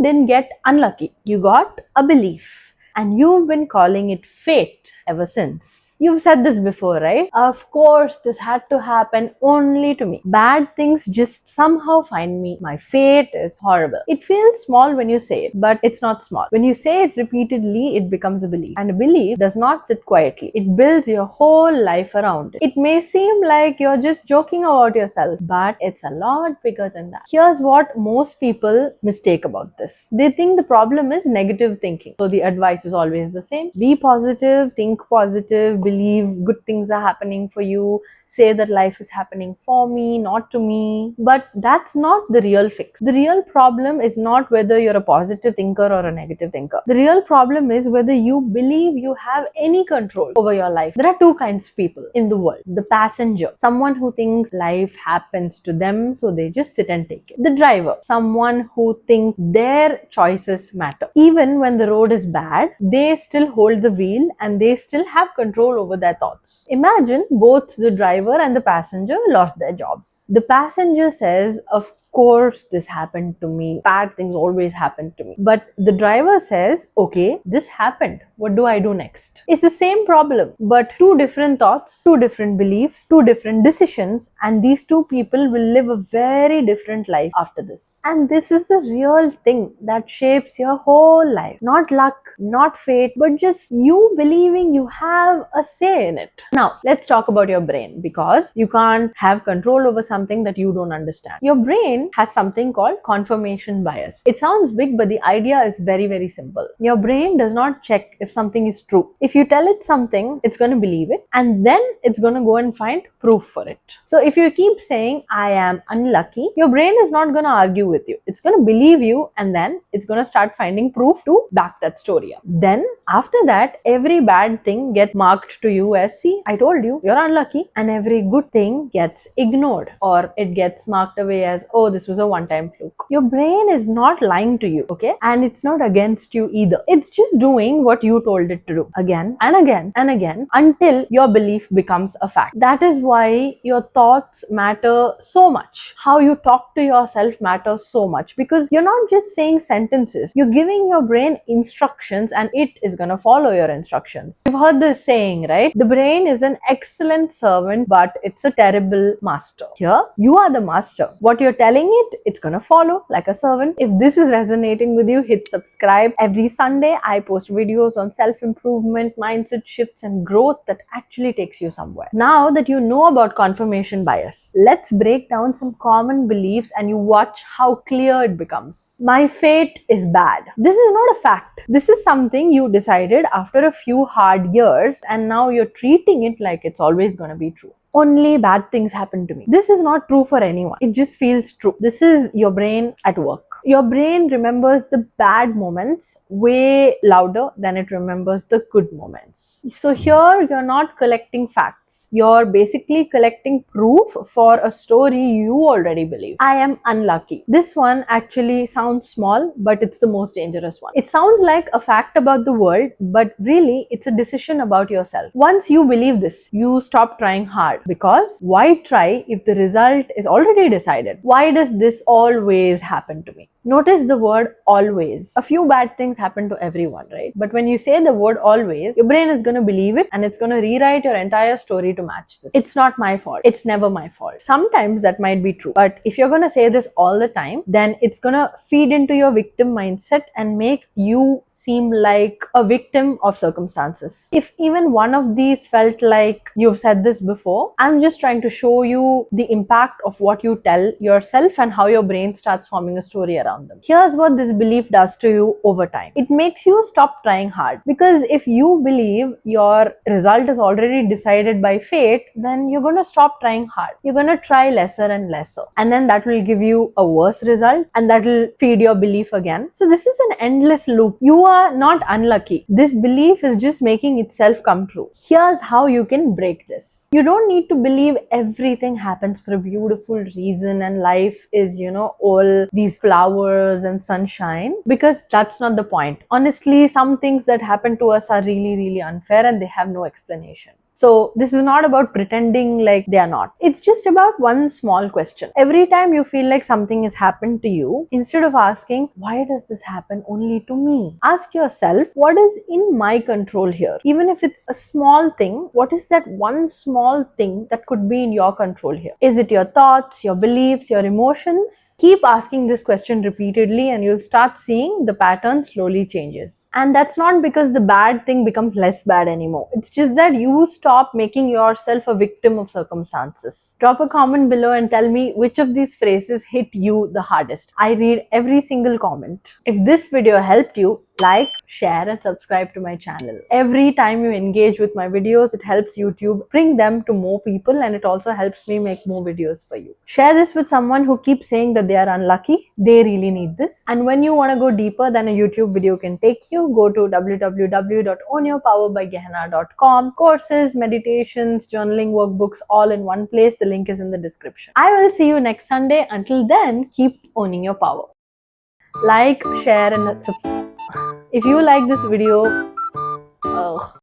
didn't get unlucky. You got a belief. And you've been calling it fate ever since. You've said this before, right? Of course, this had to happen only to me. Bad things just somehow find me. My fate is horrible. It feels small when you say it, but it's not small. When you say it repeatedly, it becomes a belief. And a belief does not sit quietly. It builds your whole life around it. It may seem like you're just joking about yourself, but it's a lot bigger than that. Here's what most people mistake about this. They think the problem is negative thinking. So the advice is always the same. Be positive, think positive, believe good things are happening for you, say that life is happening for me, not to me. But that's not the real fix. The real problem is not whether you're a positive thinker or a negative thinker. The real problem is whether you believe you have any control over your life. There are two kinds of people in the world. The passenger, someone who thinks life happens to them, so they just sit and take it. The driver, someone who thinks their choices matter. Even when the road is bad, they still hold the wheel and they still have control over their thoughts. Imagine both the driver and the passenger lost their jobs. The passenger says, of course this happened to me. Bad things always happen to me. But the driver says, okay, this happened. What do I do next? It's the same problem, but two different thoughts, two different beliefs, two different decisions, and these two people will live a very different life after this. And this is the real thing that shapes your whole life. Not luck, not fate, but just you believing you have a say in it. Now, let's talk about your brain, because you can't have control over something that you don't understand. Your brain has something called confirmation bias. It sounds big, but the idea is very, very simple. Your brain does not check if something is true. If you tell it something, it's going to believe it, and then it's going to go and find proof for it. So if you keep saying, I am unlucky, your brain is not going to argue with you. It's going to believe you, and then it's going to start finding proof to back that story up. Then after that, every bad thing gets marked to you as, see, I told you, you're unlucky, and every good thing gets ignored, or it gets marked away as, oh, this was a one-time fluke. Your brain is not lying to you, okay? And it's not against you either. It's just doing what you told it to do again and again and again until your belief becomes a fact. That is why your thoughts matter so much. How you talk to yourself matters so much, because you're not just saying sentences. You're giving your brain instructions, and it is going to follow your instructions. You've heard this saying, right? The brain is an excellent servant, but it's a terrible master. Here, you are the master. What you're telling it's gonna follow like a servant. If this is resonating with you, hit subscribe. Every Sunday, I post videos on self-improvement, mindset shifts, and growth that actually takes you somewhere. Now that you know about confirmation bias, let's break down some common beliefs and you watch how clear it becomes. My fate is bad. This is not a fact. This is something you decided after a few hard years, and now you're treating it like it's always gonna be true. Only bad things happen to me. This is not true for anyone. It just feels true. This is your brain at work. Your brain remembers the bad moments way louder than it remembers the good moments. So here you're not collecting facts. You're basically collecting proof for a story you already believe. I am unlucky. This one actually sounds small, but it's the most dangerous one. It sounds like a fact about the world, but really it's a decision about yourself. Once you believe this, you stop trying hard, because why try if the result is already decided? Why does this always happen to me? Notice the word always. A few bad things happen to everyone, right? But when you say the word always, your brain is going to believe it, and it's going to rewrite your entire story to match this. It's not my fault. It's never my fault. Sometimes that might be true. But if you're going to say this all the time, then it's going to feed into your victim mindset and make you seem like a victim of circumstances. If even one of these felt like you've said this before, I'm just trying to show you the impact of what you tell yourself and how your brain starts forming a story around them. Here's what this belief does to you over time. It makes you stop trying hard, because if you believe your result is already decided by fate, then you're going to stop trying hard. You're going to try lesser and lesser, and then that will give you a worse result, and that will feed your belief again. So this is an endless loop. You are not unlucky. This belief is just making itself come true. Here's how you can break this. You don't need to believe everything happens for a beautiful reason and life is, all these flowers and sunshine, because that's not the point. Honestly, some things that happen to us are really, really unfair and they have no explanation. So this is not about pretending like they are not. It's just about one small question. Every time you feel like something has happened to you, instead of asking, why does this happen only to me? Ask yourself, what is in my control here? Even if it's a small thing, what is that one small thing that could be in your control here? Is it your thoughts, your beliefs, your emotions? Keep asking this question repeatedly and you'll start seeing the pattern slowly changes. And that's not because the bad thing becomes less bad anymore. It's just that you stop making yourself a victim of circumstances. Drop a comment below and tell me which of these phrases hit you the hardest. I read every single comment. If this video helped you, like, share and subscribe to my channel. Every time you engage with my videos, it helps YouTube bring them to more people and it also helps me make more videos for you. Share this with someone who keeps saying that they are unlucky. They really need this. And when you want to go deeper than a YouTube video can take you, go to www.ownyourpowerbygehenna.com. Courses, meditations, journaling workbooks all in one place. The link is in the description. I will see you next Sunday. Until then, keep owning your power. Like, share and subscribe. If you like this video,